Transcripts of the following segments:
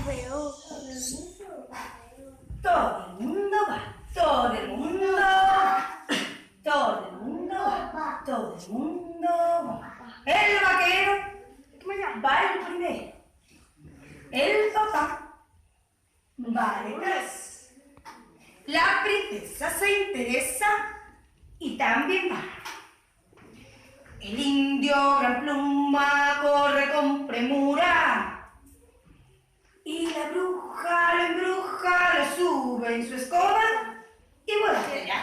veo. Todo el mundo va, todo el mundo va, todo el mundo va, todo el mundo va. El vaquero va el primero, el papá va detrás. La princesa se interesa y también va. El indio gran pluma corre con premura. Y la bruja lo embruja, lo sube en su escoba y vuela hacia allá.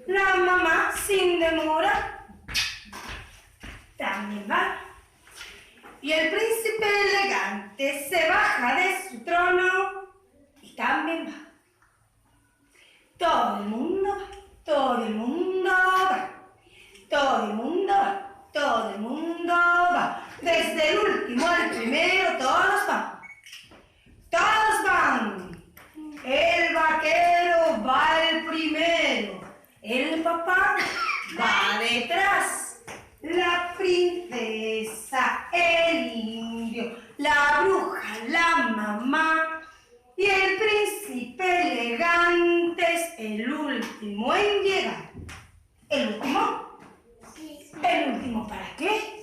La mamá, sin demora, también va. Y el príncipe elegante se baja de su trono y también va. Todo el mundo va, todo el mundo va, todo el mundo va, todo el mundo va. Desde el último al primero, todos van. Todos van. El vaquero va el primero. El papá va detrás. La princesa, el indio, la bruja, la mamá y el príncipe elegante es el último en llegar. ¿El último? Sí. ¿El último para qué?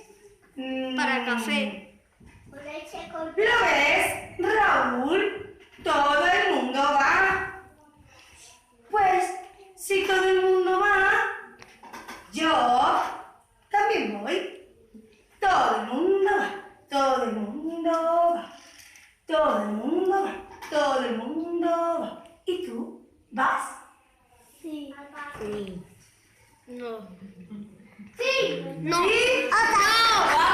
Para café. ¿Lo ves, Raúl? Todo el mundo va. Pues, si todo el mundo va, yo también voy. Todo el mundo va, todo el mundo va, todo el mundo va, todo el mundo va. ¿Y tú? ¿Vas? Sí. Sí. No. Sí. No. ¿Sí? ¡Ah, no!